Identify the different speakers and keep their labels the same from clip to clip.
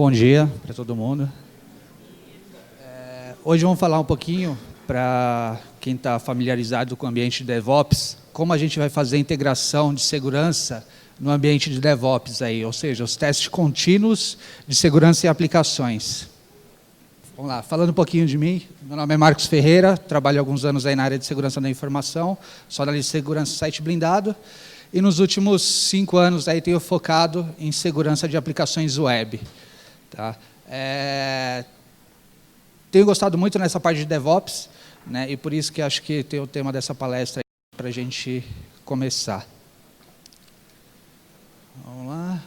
Speaker 1: Bom dia para todo mundo. Hoje vamos falar um pouquinho para quem está familiarizado com o ambiente de DevOps, como a gente vai fazer a integração de segurança no ambiente de DevOps, aí, ou seja, os testes contínuos de segurança em aplicações. Vamos lá, falando um pouquinho de mim, meu nome é Marcos Ferreira, trabalho há alguns anos aí na área de segurança da informação, sou analista de segurança site blindado, e nos últimos 5 anos aí tenho focado em segurança de aplicações web. Tá? Tenho gostado muito nessa parte de DevOps, né, e por isso que acho que tem o tema dessa palestra para a gente começar. Vamos lá,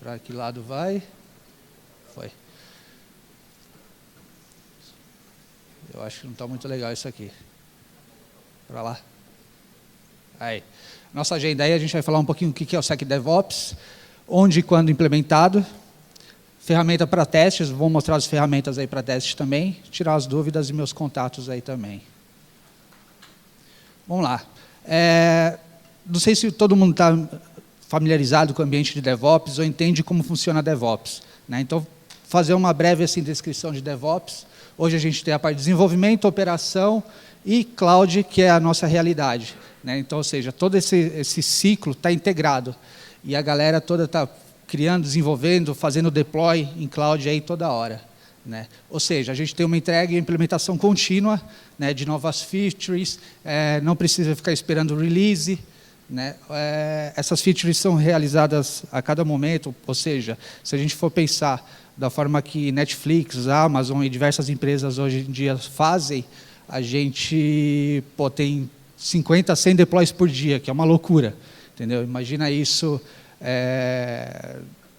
Speaker 1: para que lado vai? Foi. Eu acho que não está muito legal isso aqui. Para lá. Aí. Nossa agenda aí, a gente vai falar um pouquinho o que é o SecDevOps, onde e quando implementado, ferramenta para testes, vou mostrar as ferramentas aí para testes também, tirar as dúvidas e meus contatos aí também. Vamos lá. Não sei se todo mundo está familiarizado com o ambiente de DevOps ou entende como funciona DevOps, né? Então, fazer uma breve assim, descrição de DevOps. Hoje a gente tem a parte de desenvolvimento, operação e cloud, que é a nossa realidade, né? Então, ou seja, todo esse ciclo está integrado e a galera toda está criando, desenvolvendo, fazendo deploy em cloud aí toda hora, né? Ou seja, a gente tem uma entrega e implementação contínua, né, de novas features, não precisa ficar esperando release, né? Essas features são realizadas a cada momento, ou seja, se a gente for pensar da forma que Netflix, Amazon e diversas empresas hoje em dia fazem, a gente tem 50, 100 deploys por dia, que é uma loucura, entendeu? Imagina isso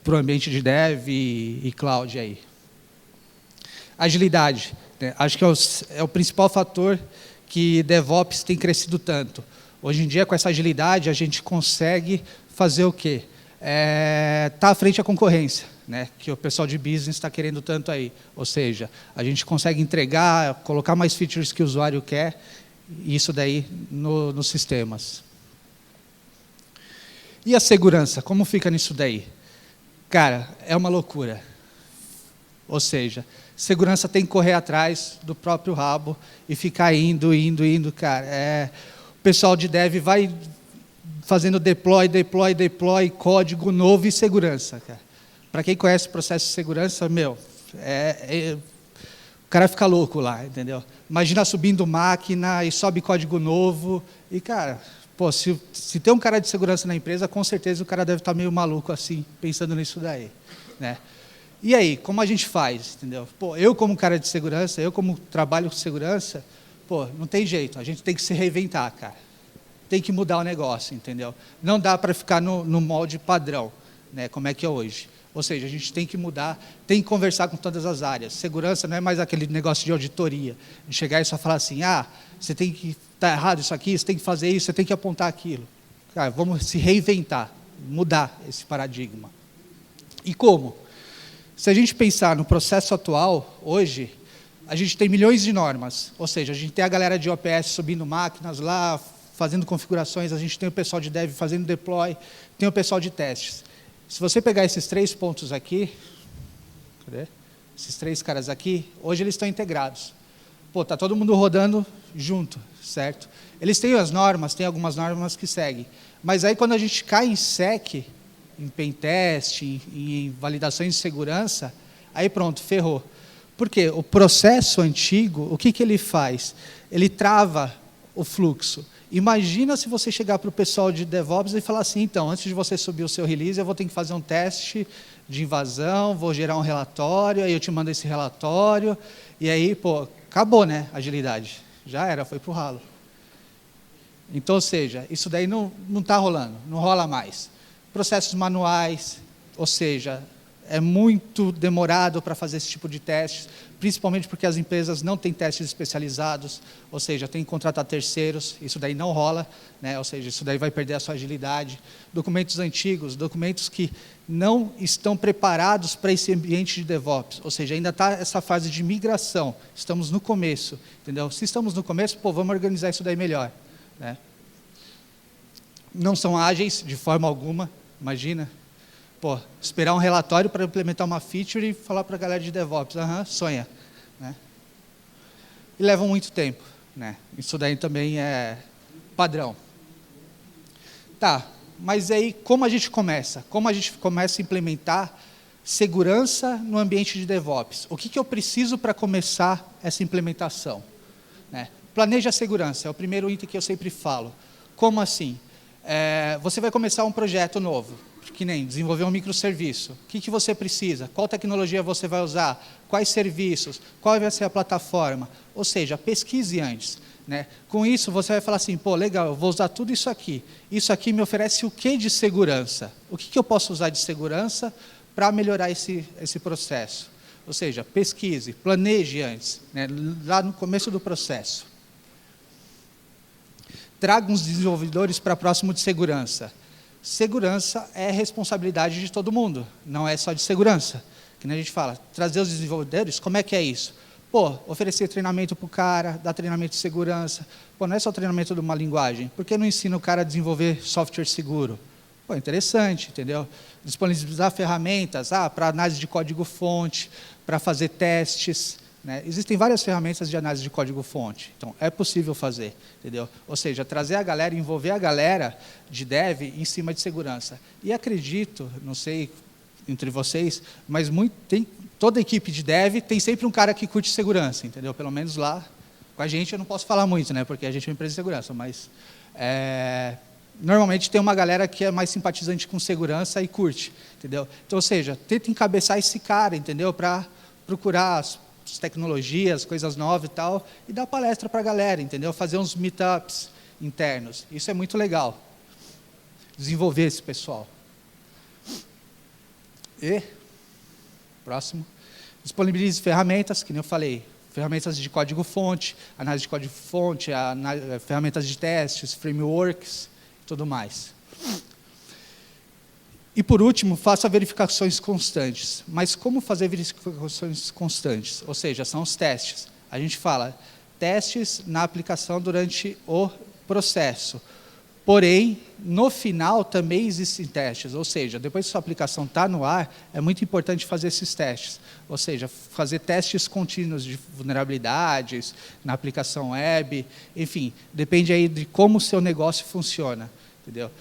Speaker 1: para o ambiente de dev e cloud aí. Agilidade, né? Acho que é o principal fator que DevOps tem crescido tanto. Hoje em dia, com essa agilidade, a gente consegue fazer o quê? Tá à frente da concorrência, né? Que o pessoal de business está querendo tanto aí. Ou seja, a gente consegue entregar, colocar mais features que o usuário quer, e isso daí nos sistemas. E a segurança, como fica nisso daí? Cara, é uma loucura. Ou seja, segurança tem que correr atrás do próprio rabo e ficar indo, cara. O pessoal de dev vai fazendo deploy, código novo e segurança, cara. Para quem conhece o processo de segurança, o cara fica louco lá, entendeu? Imagina subindo máquina e sobe código novo e, cara, se tem um cara de segurança na empresa, com certeza o cara deve estar meio maluco assim, pensando nisso daí, né? E aí, como a gente faz, entendeu? Eu como cara de segurança, eu como trabalho com segurança, não tem jeito, a gente tem que se reinventar, cara. Tem que mudar o negócio, entendeu? Não dá para ficar no molde padrão, né, como é que é hoje. Ou seja, a gente tem que mudar, tem que conversar com todas as áreas. Segurança não é mais aquele negócio de auditoria, de chegar e só falar assim, você tem que estar errado isso aqui, você tem que fazer isso, você tem que apontar aquilo. Cara, vamos se reinventar, mudar esse paradigma. E como? Se a gente pensar no processo atual, hoje, a gente tem milhões de normas, ou seja, a gente tem a galera de OPS subindo máquinas lá, fazendo configurações, a gente tem o pessoal de dev fazendo deploy, tem o pessoal de testes. Se você pegar esses 3 pontos aqui, cadê? Esses 3 caras aqui, hoje eles estão integrados. Está todo mundo rodando junto, certo? Eles têm as normas, tem algumas normas que seguem, mas aí quando a gente cai em SEC, em pentest, em validações de segurança, aí pronto, ferrou. Por quê? O processo antigo, o que ele faz? Ele trava o fluxo. Imagina se você chegar para o pessoal de DevOps e falar assim, então, antes de você subir o seu release, eu vou ter que fazer um teste de invasão, vou gerar um relatório, aí eu te mando esse relatório, e aí, acabou, né, a agilidade. Já era, foi para o ralo. Então, ou seja, isso daí não está rolando, não rola mais. Processos manuais, ou seja, é muito demorado para fazer esse tipo de testes, principalmente porque as empresas não têm testes especializados, ou seja, tem que contratar terceiros, isso daí não rola, né? Ou seja, isso daí vai perder a sua agilidade. Documentos antigos, documentos que não estão preparados para esse ambiente de DevOps, ou seja, ainda está essa fase de migração, estamos no começo, entendeu? Se estamos no começo, vamos organizar isso daí melhor, né? Não são ágeis de forma alguma, imagina. Pô, esperar um relatório para implementar uma feature e falar para a galera de DevOps, sonha. Né? E levam muito tempo. Né? Isso daí também é padrão. Tá, mas aí como a gente começa? Como a gente começa a implementar segurança no ambiente de DevOps? O que eu preciso para começar essa implementação? Né? Planeja a segurança, é o primeiro item que eu sempre falo. Como assim? Você vai começar um projeto novo, que nem desenvolver um microserviço. O que você precisa? Qual tecnologia você vai usar? Quais serviços? Qual vai ser a plataforma? Ou seja, pesquise antes. Né? Com isso, você vai falar assim, pô, legal, eu vou usar tudo isso aqui. Isso aqui me oferece o que de segurança? O que eu posso usar de segurança para melhorar esse processo? Ou seja, pesquise, planeje antes, né? Lá no começo do processo. Traga os desenvolvedores para próximo de segurança. Segurança é responsabilidade de todo mundo, não é só de segurança. Que nem a gente fala, trazer os desenvolvedores, como é que é isso? Pô, oferecer treinamento para o cara, dar treinamento de segurança. Pô, não é só treinamento de uma linguagem. Por que não ensina o cara a desenvolver software seguro? Pô, interessante, entendeu? Disponibilizar ferramentas para análise de código-fonte, para fazer testes. Né? Existem várias ferramentas de análise de código-fonte. Então, é possível fazer, entendeu? Ou seja, trazer a galera, envolver a galera de dev em cima de segurança. E acredito, não sei entre vocês, mas toda equipe de dev tem sempre um cara que curte segurança, entendeu? Pelo menos lá, com a gente eu não posso falar muito, né? Porque a gente é uma empresa de segurança, mas normalmente tem uma galera que é mais simpatizante com segurança e curte, entendeu? Então, ou seja, tenta encabeçar esse cara, entendeu? Para procurar as tecnologias, coisas novas e tal, e dar palestra para a galera, entendeu? Fazer uns meetups internos. Isso é muito legal. Desenvolver esse pessoal. E, próximo, disponibilize ferramentas, que nem eu falei, ferramentas de código-fonte, análise de código-fonte, ferramentas de testes, frameworks, e tudo mais. E, por último, faça verificações constantes. Mas como fazer verificações constantes? Ou seja, são os testes. A gente fala testes na aplicação durante o processo. Porém, no final também existem testes, ou seja, depois que sua aplicação está no ar, é muito importante fazer esses testes. Ou seja, fazer testes contínuos de vulnerabilidades na aplicação web, enfim, depende aí de como o seu negócio funciona. Entendeu?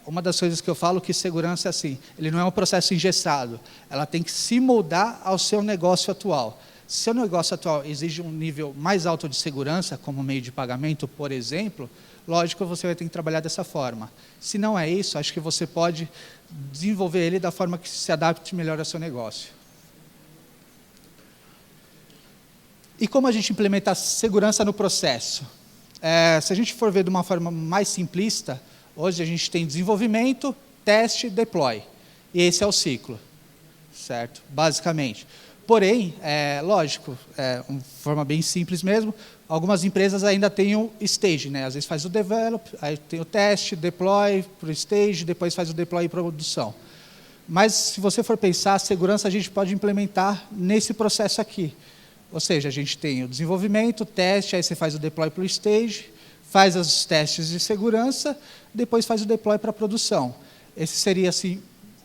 Speaker 1: Uma das coisas que eu falo que segurança é assim, ele não é um processo engessado, ela tem que se moldar ao seu negócio atual. Se seu negócio atual exige um nível mais alto de segurança, como meio de pagamento, por exemplo, lógico, você vai ter que trabalhar dessa forma. Se não é isso, acho que você pode desenvolver ele da forma que se adapte melhor ao seu negócio. E como a gente implementa a segurança no processo? Se a gente for ver de uma forma mais simplista, hoje a gente tem desenvolvimento, teste, deploy. E esse é o ciclo, certo? Basicamente. Porém, lógico, de forma bem simples mesmo, algumas empresas ainda têm o stage, né? Às vezes faz o develop, aí tem o teste, deploy para o stage, depois faz o deploy para a produção. Mas, se você for pensar, a segurança a gente pode implementar nesse processo aqui. Ou seja, a gente tem o desenvolvimento, o teste, aí você faz o deploy para o stage, faz os testes de segurança, depois faz o deploy para a produção. Esse seria, assim,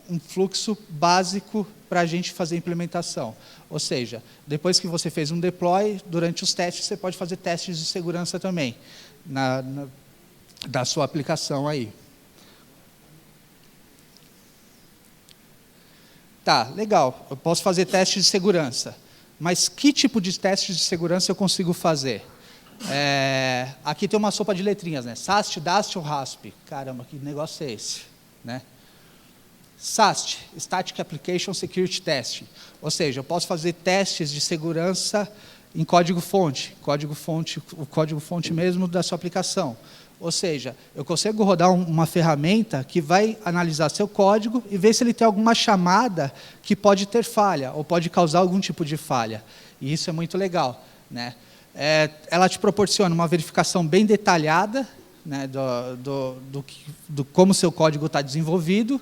Speaker 1: um fluxo básico para a gente fazer a implementação. Ou seja, depois que você fez um deploy, durante os testes, você pode fazer testes de segurança também, da sua aplicação aí. Tá, legal, eu posso fazer testes de segurança, mas que tipo de testes de segurança eu consigo fazer? Aqui tem uma sopa de letrinhas, né? SAST, DAST ou RASP? Caramba, que negócio é esse? Né? SAST, Static Application Security Testing. Ou seja, eu posso fazer testes de segurança em código-fonte, o código-fonte mesmo da sua aplicação. Ou seja, eu consigo rodar uma ferramenta que vai analisar seu código e ver se ele tem alguma chamada que pode ter falha, ou pode causar algum tipo de falha. E isso é muito legal, né? Ela te proporciona uma verificação bem detalhada, né, do como seu código está desenvolvido,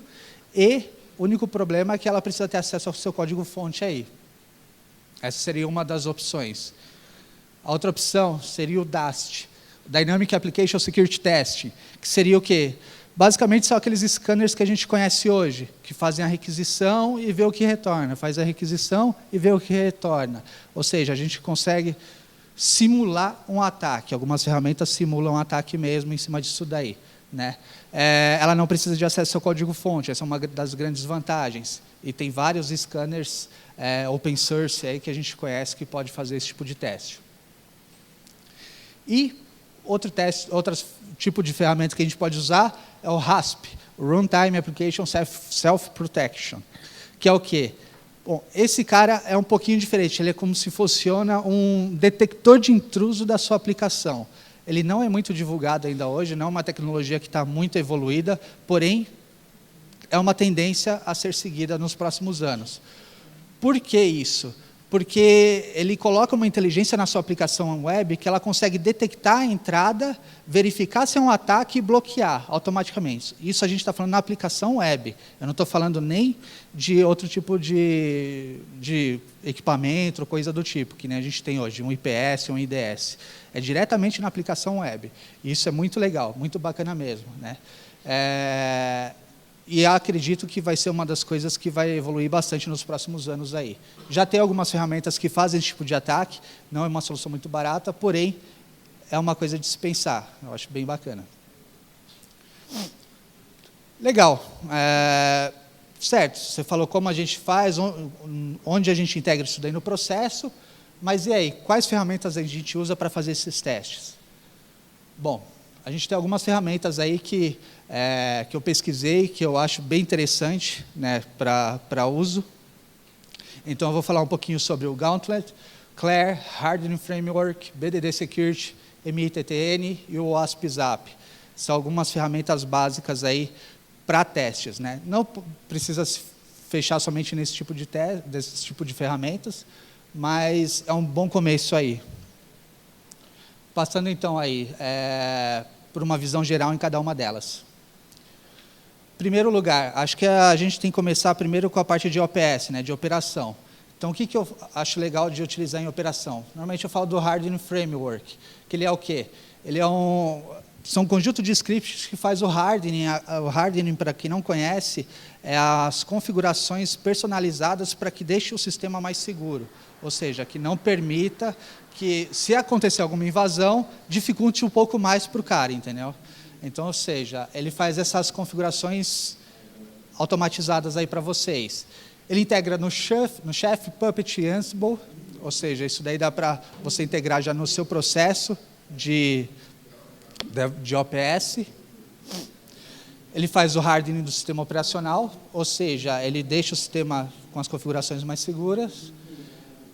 Speaker 1: e o único problema é que ela precisa ter acesso ao seu código-fonte aí. Essa seria uma das opções. A outra opção seria o DAST, Dynamic Application Security Testing, que seria o quê? Basicamente, são aqueles scanners que a gente conhece hoje, que fazem a requisição e vê o que retorna, faz a requisição e vê o que retorna. Ou seja, a gente consegue simular um ataque. Algumas ferramentas simulam um ataque mesmo em cima disso daí, né? Ela não precisa de acesso ao código-fonte, essa é uma das grandes vantagens. E tem vários scanners open source aí que a gente conhece que pode fazer esse tipo de teste. E outro tipo de ferramenta que a gente pode usar é o RASP, Runtime Application Self-Protection, que é o quê? Bom, esse cara é um pouquinho diferente, ele é como se funciona um detector de intruso da sua aplicação. Ele não é muito divulgado ainda hoje, não é uma tecnologia que está muito evoluída, porém, é uma tendência a ser seguida nos próximos anos. Por que isso? Porque ele coloca uma inteligência na sua aplicação web que ela consegue detectar a entrada, verificar se é um ataque e bloquear automaticamente. Isso a gente está falando na aplicação web. Eu não estou falando nem de outro tipo de equipamento ou coisa do tipo, que nem a gente tem hoje, um IPS, um IDS. É diretamente na aplicação web. E isso é muito legal, muito bacana mesmo, né? E acredito que vai ser uma das coisas que vai evoluir bastante nos próximos anos aí. Já tem algumas ferramentas que fazem esse tipo de ataque, não é uma solução muito barata, porém, é uma coisa de se pensar. Eu acho bem bacana. Legal. Certo, você falou como a gente faz, onde a gente integra isso daí no processo, mas e aí, quais ferramentas a gente usa para fazer esses testes? Bom, a gente tem algumas ferramentas aí que eu pesquisei, que eu acho bem interessante, né, para uso. Então, eu vou falar um pouquinho sobre o Gauntlet, Clair, Hardening Framework, BDD Security, MITTN e o OASP-ZAP. São algumas ferramentas básicas aí para testes, né? Não precisa se fechar somente nesse tipo desse tipo de ferramentas, mas é um bom começo aí. Passando então aí por uma visão geral em cada uma delas. Primeiro lugar, acho que a gente tem que começar primeiro com a parte de OPS, né, de operação. Então, o que eu acho legal de utilizar em operação? Normalmente eu falo do Hardening Framework, que ele é o quê? Ele é são um conjunto de scripts que faz o hardening. O hardening, para quem não conhece, é as configurações personalizadas para que deixe o sistema mais seguro. Ou seja, que não permita que, se acontecer alguma invasão, dificulte um pouco mais para o cara, entendeu? Então, ou seja, ele faz essas configurações automatizadas aí para vocês. Ele integra no Chef, Puppet e Ansible, ou seja, isso daí dá para você integrar já no seu processo de OPS. Ele faz o hardening do sistema operacional, ou seja, ele deixa o sistema com as configurações mais seguras.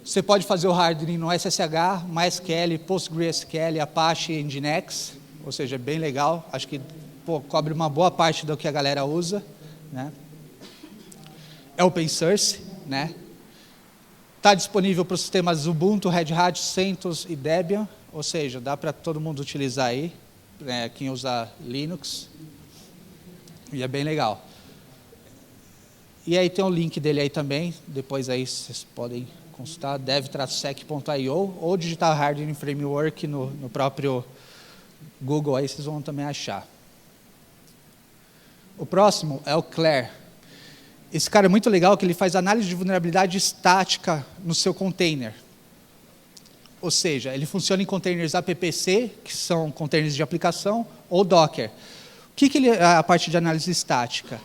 Speaker 1: Você pode fazer o hardening no SSH, MySQL, PostgreSQL, Apache e Nginx, ou seja, é bem legal. Acho que cobre uma boa parte do que a galera usa, né? É open source, né? Está disponível para os sistemas Ubuntu, Red Hat, CentOS e Debian, ou seja, dá para todo mundo utilizar aí, quem usa Linux, e é bem legal. E aí tem o link dele aí também, depois aí vocês podem consultar, dev-sec.io, ou digitar Hardening Framework no próprio Google, aí vocês vão também achar. O próximo é o Clair. Esse cara é muito legal, que ele faz análise de vulnerabilidade estática no seu container. Ou seja, ele funciona em containers APPC, que são containers de aplicação, ou Docker. O que ele é a parte de análise estática?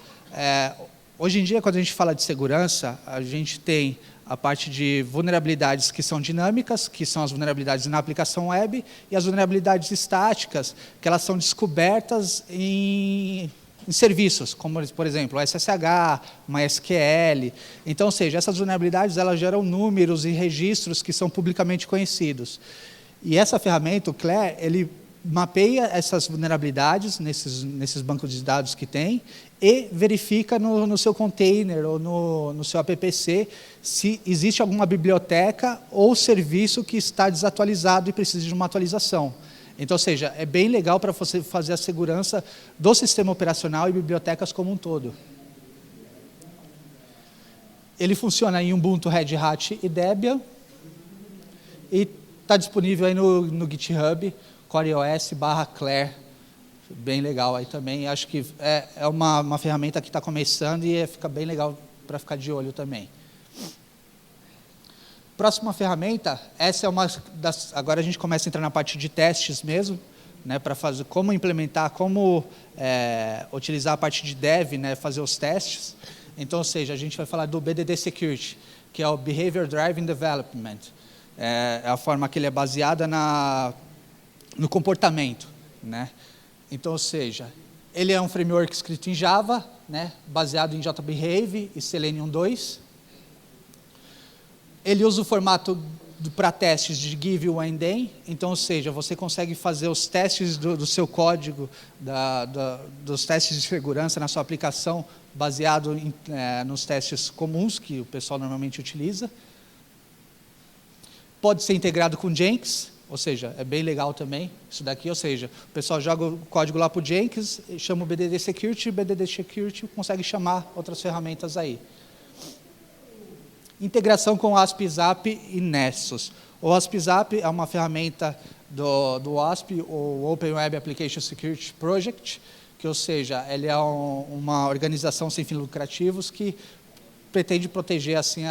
Speaker 1: Hoje em dia, quando a gente fala de segurança, a gente tem a parte de vulnerabilidades que são dinâmicas, que são as vulnerabilidades na aplicação web, e as vulnerabilidades estáticas, que elas são descobertas em serviços, como, por exemplo, o SSH, MySQL. Então, ou seja, essas vulnerabilidades elas geram números e registros que são publicamente conhecidos. E essa ferramenta, o Clair, ele mapeia essas vulnerabilidades nesses bancos de dados que tem e verifica no seu container ou no seu APPC se existe alguma biblioteca ou serviço que está desatualizado e precisa de uma atualização. Então, ou seja, é bem legal para você fazer a segurança do sistema operacional e bibliotecas como um todo. Ele funciona em Ubuntu, Red Hat e Debian. E está disponível aí no GitHub, CoreOS/Clair, bem legal aí também. Acho que é uma ferramenta que está começando e fica bem legal para ficar de olho também. Próxima ferramenta, essa é uma das... Agora a gente começa a entrar na parte de testes mesmo, né, para fazer como implementar, como utilizar a parte de dev, né, fazer os testes. Então, ou seja, a gente vai falar do BDD Security, que é o Behavior Driven Development. É a forma que ele é baseada no comportamento, né? Então, ou seja, ele é um framework escrito em Java, né, baseado em JBehave e Selenium 2. Ele usa o formato para testes de give, when, then. Então, ou seja, você consegue fazer os testes do seu código, dos testes de segurança na sua aplicação, baseado nos testes comuns que o pessoal normalmente utiliza. Pode ser integrado com Jenkins, ou seja, é bem legal também isso daqui, ou seja, o pessoal joga o código lá para o Jenkins, chama o BDD Security consegue chamar outras ferramentas aí. Integração com o ASP/ZAP e Nessus. O ASP/ZAP é uma ferramenta do OASP, o Open Web Application Security Project, que, ou seja, ele é uma organização sem fins lucrativos que pretende proteger, assim,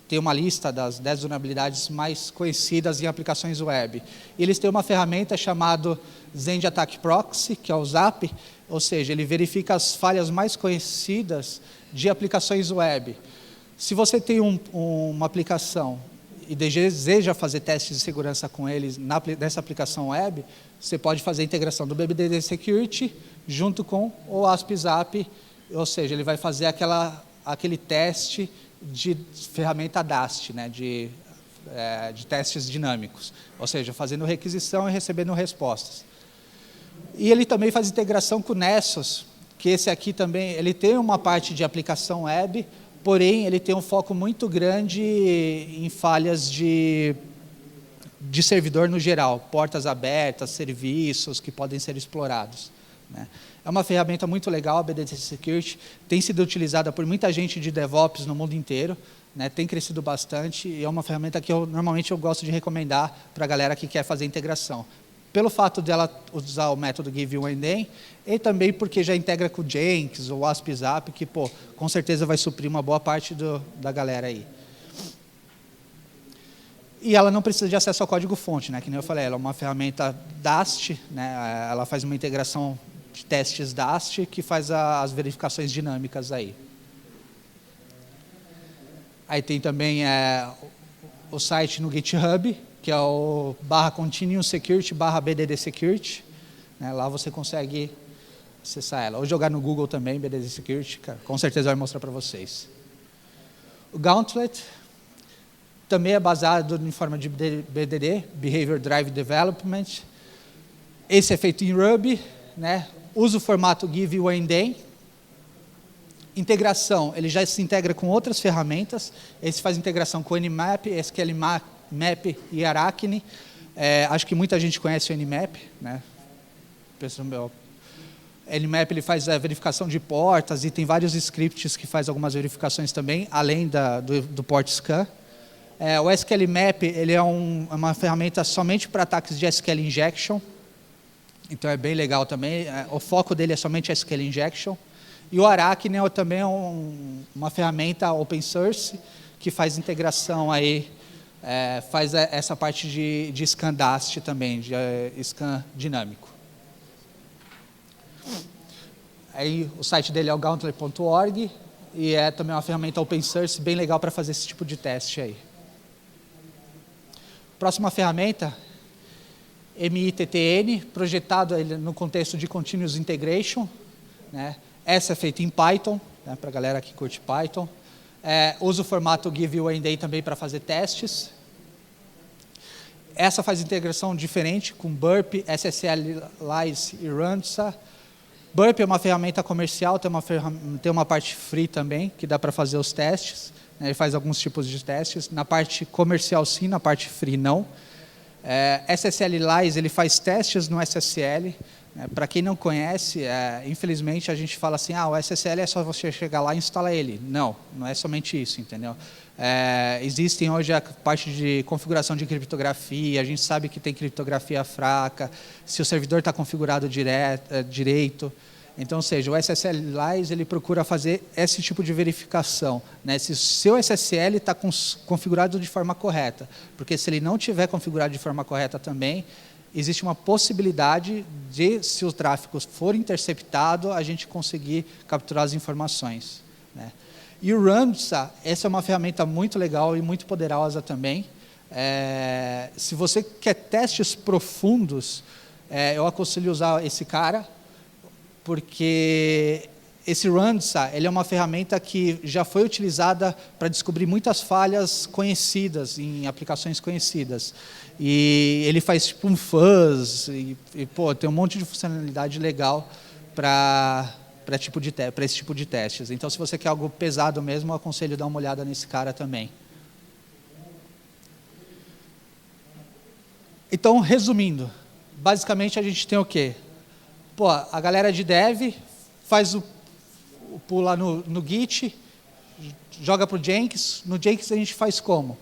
Speaker 1: ter uma lista das 10 vulnerabilidades mais conhecidas em aplicações web. E eles têm uma ferramenta chamada Zend Attack Proxy, que é o ZAP, ou seja, ele verifica as falhas mais conhecidas de aplicações web. Se você tem uma aplicação e deseja fazer testes de segurança com eles nessa aplicação web, você pode fazer a integração do BDD Security junto com o ASP/ZAP, ou seja, ele vai fazer aquele teste de ferramenta DAST, né, de testes dinâmicos, ou seja, fazendo requisição e recebendo respostas. E ele também faz integração com o Nessus, que esse aqui também, ele tem uma parte de aplicação web, porém, ele tem um foco muito grande em falhas de servidor no geral, portas abertas, serviços que podem ser explorados, né? É uma ferramenta muito legal, a BDD Security, tem sido utilizada por muita gente de DevOps no mundo inteiro, né? Tem crescido bastante e é uma ferramenta que normalmente eu gosto de recomendar para a galera que quer fazer integração. Pelo fato dela usar o método give, when, then, e também porque já integra com o Jenkins ou o ASP/ZAP, que, pô, com certeza vai suprir uma boa parte da galera aí. E ela não precisa de acesso ao código-fonte, né? Que nem eu falei, ela é uma ferramenta DAST, né? Ela faz uma integração de testes DAST que faz as verificações dinâmicas aí. Aí tem também o site no GitHub, que é o /continuous security /BDD Security, né? Lá você consegue acessar ela. Ou jogar no Google também, BDD Security, cara, com certeza vai mostrar para vocês. O Gauntlet também é baseado em forma de BDD, Behavior Driven Development. Esse é feito em Ruby, né? Usa o formato give, when, then. Integração, ele já se integra com outras ferramentas. Esse faz integração com o Nmap, SQL Map e Arachne. Acho que muita gente conhece o Nmap, né? Nmap ele faz a verificação de portas e tem vários scripts que faz algumas verificações também, além do port scan. O SQL Map ele é uma ferramenta somente para ataques de SQL Injection, então é bem legal também. O foco dele é somente SQL Injection. E o Arachne também é uma ferramenta open source que faz integração aí, faz essa parte de scan DAST também, de scan dinâmico. Aí o site dele é o gauntlet.org e é também uma ferramenta open source bem legal para fazer esse tipo de teste aí. Próxima ferramenta, MITTN, projetado no contexto de Continuous Integration, né? Essa é feita em Python, né, para a galera que curte Python. Usa o formato give, when, then também para fazer testes. Essa faz integração diferente com Burp, SSLize e Ransa. Burp é uma ferramenta comercial, tem uma parte free também, que dá para fazer os testes, né, ele faz alguns tipos de testes. Na parte comercial sim, na parte free não. SSLize ele faz testes no SSL, Para quem não conhece, infelizmente a gente fala assim, o SSL é só você chegar lá e instalar ele. Não, não é somente isso, entendeu? Existem hoje a parte de configuração de criptografia, a gente sabe que tem criptografia fraca, se o servidor está configurado direito. Então, ou seja, o SSL Lies ele procura fazer esse tipo de verificação, né? Se o seu SSL está configurado de forma correta, porque se ele não tiver configurado de forma correta também, existe uma possibilidade de, se o tráfego for interceptado, a gente conseguir capturar as informações, né? E o Ramsa, essa é uma ferramenta muito legal e muito poderosa também. Se você quer testes profundos, eu aconselho usar esse cara, porque esse Ramsa, ele é uma ferramenta que já foi utilizada para descobrir muitas falhas conhecidas, em aplicações conhecidas. E ele faz tipo um fuzz, tem um monte de funcionalidade legal para esse tipo de testes. Então, se você quer algo pesado mesmo, eu aconselho dar uma olhada nesse cara também. Então, resumindo, basicamente a gente tem o quê? A galera de dev faz o pull lá no Git, joga para o Jenkins. No Jenkins a gente faz como?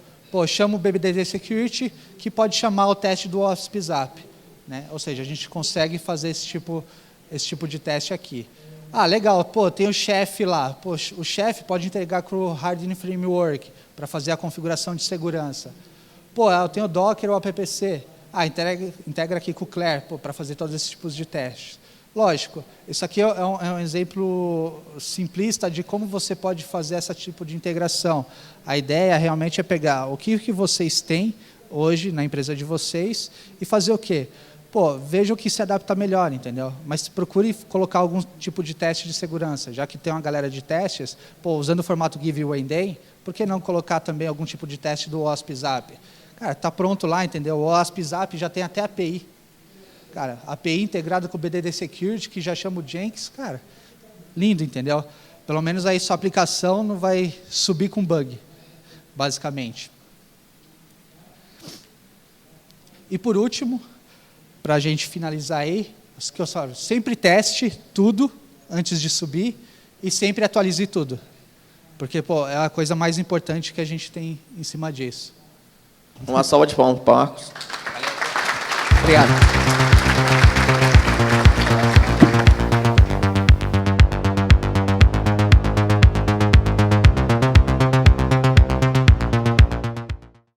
Speaker 1: Chama o BDD Security, que pode chamar o teste do OSPSAP, né? Ou seja, a gente consegue fazer esse tipo de teste aqui. Legal, tem o chefe lá. O chefe pode integrar com o Hardening Framework para fazer a configuração de segurança. Eu tenho o Docker ou o AppC. Integra aqui com o Claire para fazer todos esses tipos de testes. Lógico, isso aqui é um exemplo simplista de como você pode fazer esse tipo de integração. A ideia realmente é pegar o que vocês têm hoje na empresa de vocês e fazer o quê? Veja o que se adapta melhor, entendeu? Mas procure colocar algum tipo de teste de segurança. Já que tem uma galera de testes, usando o formato Give You One Day, por que não colocar também algum tipo de teste do OSPSAP? Cara, está pronto lá, entendeu? O OSPSAP já tem até API. Cara, API integrada com o BDD Security, que já chama o Jenkins, cara, lindo, entendeu? Pelo menos aí sua aplicação não vai subir com bug, basicamente. E por último, para a gente finalizar aí, sempre teste tudo antes de subir e sempre atualize tudo. Porque é a coisa mais importante que a gente tem em cima disso.
Speaker 2: Uma salva de palmas para o Marcos.
Speaker 1: Obrigado.